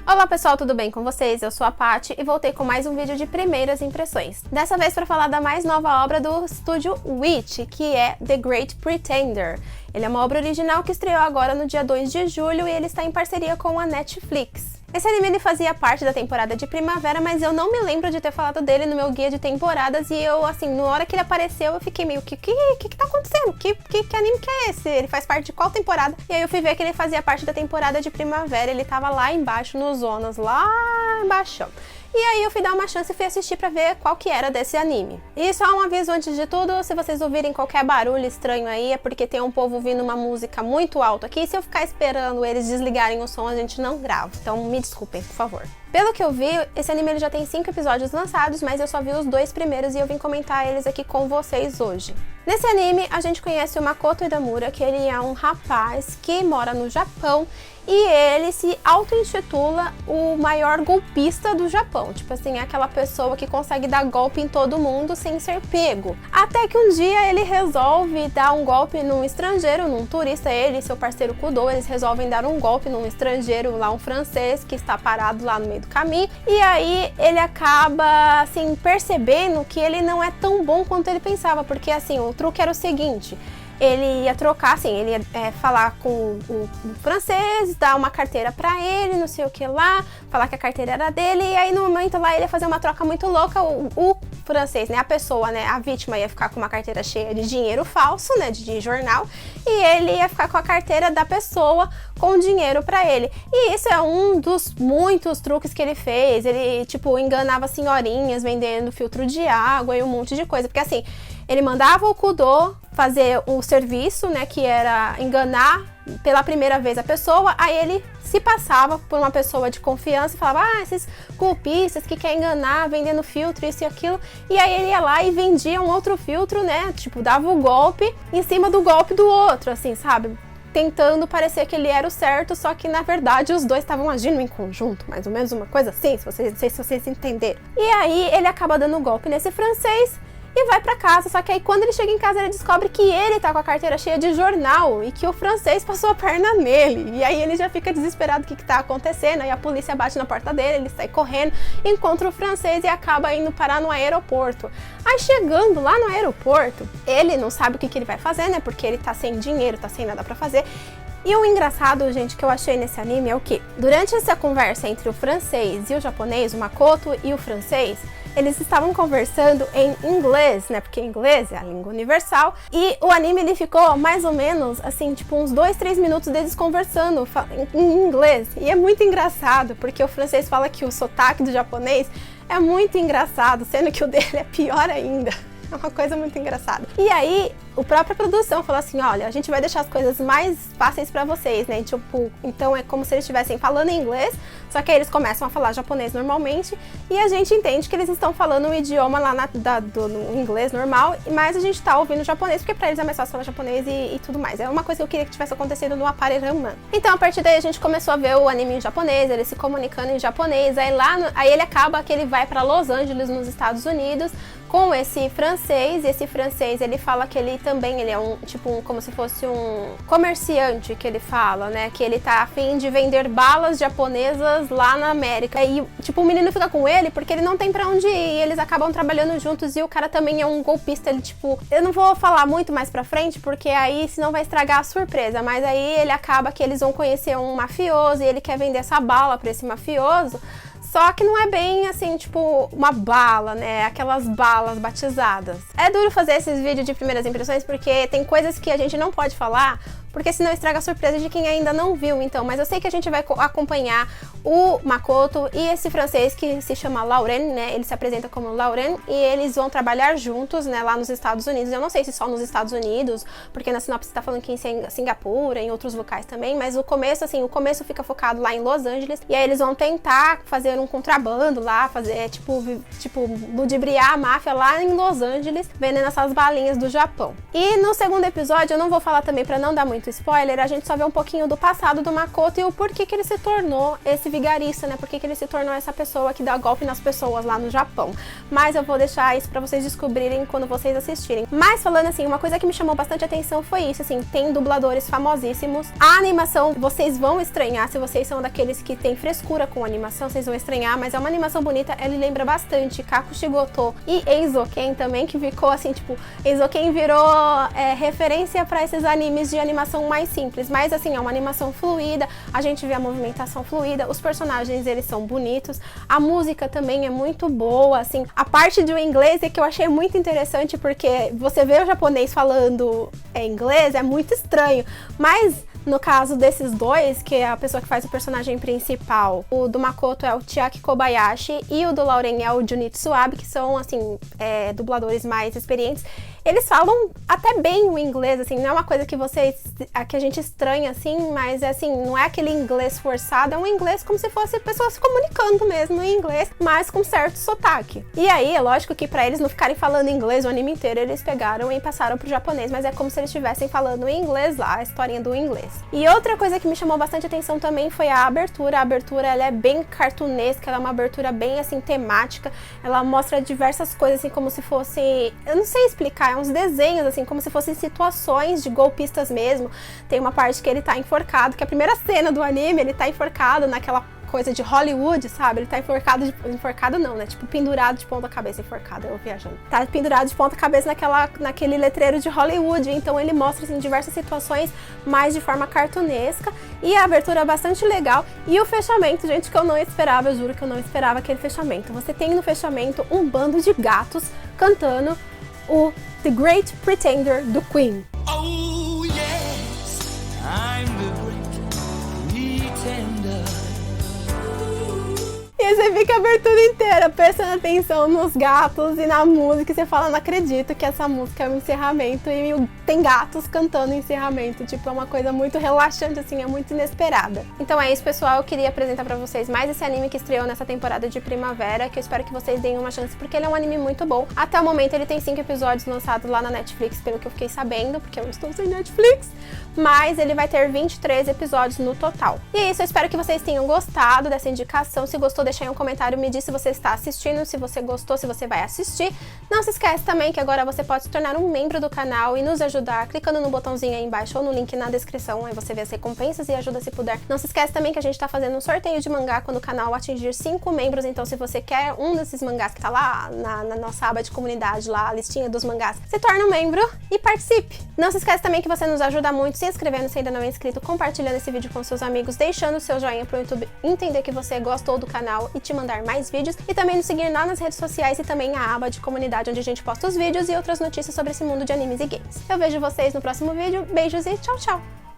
Olá pessoal, tudo bem com vocês? Eu sou a Paty e voltei com mais um vídeo de primeiras impressões. Dessa vez para falar da mais nova obra do estúdio Witch, que é The Great Pretender. Ele é uma obra original que estreou agora no dia 2 de julho e ele está em parceria com a Netflix. Esse anime ele fazia parte da temporada de primavera, mas eu não me lembro de ter falado dele no meu guia de temporadas e eu, assim, na hora que ele apareceu, eu fiquei meio, que tá acontecendo? Que anime que é esse? Ele faz parte de qual temporada? E aí eu fui ver que ele fazia parte da temporada de primavera, ele tava lá embaixo, nos zonas, lá embaixo. E aí eu fui dar uma chance e fui assistir pra ver qual que era desse anime. E só um aviso antes de tudo, se vocês ouvirem qualquer barulho estranho aí, é porque tem um povo ouvindo uma música muito alta aqui, e se eu ficar esperando eles desligarem o som, a gente não grava. Então me desculpem, por favor. Pelo que eu vi, esse anime ele já tem 5 episódios lançados, mas eu só vi os 2 primeiros e eu vim comentar eles aqui com vocês hoje. Nesse anime, a gente conhece o Makoto Edamura, que ele é um rapaz que mora no Japão e ele se auto-intitula o maior golpista do Japão. Tipo assim, é aquela pessoa que consegue dar golpe em todo mundo sem ser pego. Até que um dia ele resolve dar um golpe num estrangeiro, num turista, ele e seu parceiro Kudo, eles resolvem dar um golpe num estrangeiro, lá um francês, que está parado lá no meio do caminho. E aí ele acaba, assim, percebendo que ele não é tão bom quanto ele pensava, porque assim, o truque era o seguinte: ele ia trocar, assim, ele ia falar com o francês, dar uma carteira pra ele, não sei o que lá, falar que a carteira era dele, e aí no momento lá ele ia fazer uma troca muito louca, o francês, né, a pessoa, né, a vítima ia ficar com uma carteira cheia de dinheiro falso, né, de jornal, e ele ia ficar com a carteira da pessoa com dinheiro pra ele. E isso é um dos muitos truques que ele fez. Ele, tipo, enganava senhorinhas vendendo filtro de água e um monte de coisa, porque assim, ele mandava o Kudo fazer o serviço, né, que era enganar pela primeira vez a pessoa, aí ele se passava por uma pessoa de confiança e falava, esses golpistas que querem enganar, vendendo filtro, isso e aquilo, e aí ele ia lá e vendia um outro filtro, né, tipo, dava o golpe em cima do golpe do outro, assim, sabe? Tentando parecer que ele era o certo, só que na verdade os dois estavam agindo em conjunto, mais ou menos uma coisa assim, não sei se vocês entenderam. E aí ele acaba dando um golpe nesse francês e vai pra casa, só que aí quando ele chega em casa ele descobre que ele tá com a carteira cheia de jornal e que o francês passou a perna nele. E aí ele já fica desesperado, o que tá acontecendo, aí a polícia bate na porta dele, ele sai correndo, encontra o francês e acaba indo parar no aeroporto. Aí chegando lá no aeroporto, ele não sabe o que ele vai fazer, né, porque ele tá sem dinheiro, tá sem nada pra fazer. E o engraçado, gente, que eu achei nesse anime é o que, durante essa conversa entre o francês e o japonês, o Makoto e o francês, eles estavam conversando em inglês, né, porque inglês é a língua universal, e o anime ele ficou mais ou menos, assim, tipo uns 2-3 minutos deles conversando em inglês, e é muito engraçado, porque o francês fala que o sotaque do japonês é muito engraçado, sendo que o dele é pior ainda. É uma coisa muito engraçada. E aí, a própria produção falou assim, olha, a gente vai deixar as coisas mais fáceis pra vocês, né? Tipo, então é como se eles estivessem falando em inglês, só que aí eles começam a falar japonês normalmente, e a gente entende que eles estão falando um idioma lá no inglês normal, mas a gente tá ouvindo japonês, porque pra eles é mais fácil falar japonês e tudo mais. É uma coisa que eu queria que tivesse acontecido no Aparelhama. Então, a partir daí, a gente começou a ver o anime em japonês, ele se comunicando em japonês, aí ele acaba que ele vai pra Los Angeles, nos Estados Unidos, com esse francês, e esse francês, ele fala que ele também, ele é como se fosse um comerciante, que ele fala, né, que ele tá a fim de vender balas japonesas lá na América, e tipo, o menino fica com ele porque ele não tem pra onde ir, e eles acabam trabalhando juntos, e o cara também é um golpista, ele tipo, eu não vou falar muito mais pra frente, porque aí senão vai estragar a surpresa, mas aí ele acaba que eles vão conhecer um mafioso, e ele quer vender essa bala pra esse mafioso. Só que não é bem assim, tipo, uma bala, né? Aquelas balas batizadas. É duro fazer esses vídeos de primeiras impressões porque tem coisas que a gente não pode falar, porque senão estraga a surpresa de quem ainda não viu, então. Mas eu sei que a gente vai acompanhar o Makoto e esse francês que se chama Lauren, né? Ele se apresenta como Lauren e eles vão trabalhar juntos, né? Lá nos Estados Unidos. Eu não sei se só nos Estados Unidos, porque na sinopse tá falando que em Singapura, em outros locais também, mas o começo fica focado lá em Los Angeles, e aí eles vão tentar fazer um contrabando lá, fazer, tipo, ludibriar a máfia lá em Los Angeles, vendendo essas balinhas do Japão. E no segundo episódio, eu não vou falar também pra não dar muito spoiler, a gente só vê um pouquinho do passado do Makoto e o porquê que ele se tornou esse vigarista, né? Por que ele se tornou essa pessoa que dá golpe nas pessoas lá no Japão. Mas eu vou deixar isso pra vocês descobrirem quando vocês assistirem. Mas falando assim, uma coisa que me chamou bastante atenção foi isso, assim, tem dubladores famosíssimos. A animação, vocês vão estranhar, se vocês são daqueles que tem frescura com animação, vocês vão estranhar, mas é uma animação bonita, ele lembra bastante Kakushi Goto e Eizouken também, que ficou assim, tipo, Eizouken virou referência pra esses animes de animação mais simples, mas assim, é uma animação fluida, a gente vê a movimentação fluida, os personagens, eles são bonitos, a música também é muito boa, assim, a parte do inglês é que eu achei muito interessante, porque você vê o japonês falando inglês, é muito estranho, mas no caso desses dois, que é a pessoa que faz o personagem principal, o do Makoto é o Chiaki Kobayashi e o do Lauren é o Junichi Abe, que são, assim, dubladores mais experientes. Eles falam até bem o inglês, assim, não é uma coisa que a gente estranha, assim, mas, assim, não é aquele inglês forçado, é um inglês como se fosse pessoas se comunicando mesmo em inglês, mas com certo sotaque. E aí, é lógico que pra eles não ficarem falando inglês o anime inteiro, eles pegaram e passaram pro japonês, mas é como se eles estivessem falando em inglês lá, a historinha do inglês. E outra coisa que me chamou bastante atenção também foi a abertura. A abertura, ela é bem cartunesca, ela é uma abertura bem, assim, temática. Ela mostra diversas coisas, assim, como se fosse... Eu não sei explicar, uns desenhos, assim, como se fossem situações de golpistas mesmo. Tem uma parte que ele tá enforcado, que é a primeira cena do anime, ele tá enforcado naquela coisa de Hollywood, sabe? Ele tá enforcado não, né? Tipo, pendurado de ponta cabeça, enforcado, eu viajando. Tá pendurado de ponta cabeça naquele letreiro de Hollywood, então ele mostra, assim, diversas situações, mais de forma cartunesca, e a abertura é bastante legal, e o fechamento, gente, que eu não esperava, eu juro que eu não esperava aquele fechamento. Você tem no fechamento um bando de gatos cantando o The Great Pretender do Queen. Oh yes, I'm the great pretender. E aí você fica a abertura inteira prestando atenção nos gatos e na música, e você fala, não acredito que essa música é um encerramento e tem gatos cantando o encerramento, tipo, é uma coisa muito relaxante, assim, é muito inesperada. Então é isso, pessoal, eu queria apresentar pra vocês mais esse anime que estreou nessa temporada de primavera, que eu espero que vocês deem uma chance, porque ele é um anime muito bom. Até o momento ele tem 5 episódios lançados lá na Netflix, pelo que eu fiquei sabendo, porque eu estou sem Netflix, mas ele vai ter 23 episódios no total. E é isso, eu espero que vocês tenham gostado dessa indicação. Se gostou, deixa aí um comentário, me diz se você está assistindo, se você gostou, se você vai assistir. Não se esquece também que agora você pode se tornar um membro do canal e nos ajudar clicando no botãozinho aí embaixo ou no link na descrição, aí você vê as recompensas e ajuda se puder. Não se esquece também que a gente tá fazendo um sorteio de mangá quando o canal atingir 5 membros, então se você quer um desses mangás que tá lá na nossa aba de comunidade, lá a listinha dos mangás, se torne um membro e participe. Não se esquece também que você nos ajuda muito se inscrevendo se ainda não é inscrito, compartilhando esse vídeo com seus amigos, deixando o seu joinha pro YouTube entender que você gostou do canal e te mandar mais vídeos, e também nos seguir lá nas redes sociais e também a aba de comunidade onde a gente posta os vídeos e outras notícias sobre esse mundo de animes e games. Eu vejo vocês no próximo vídeo, beijos e tchau, tchau!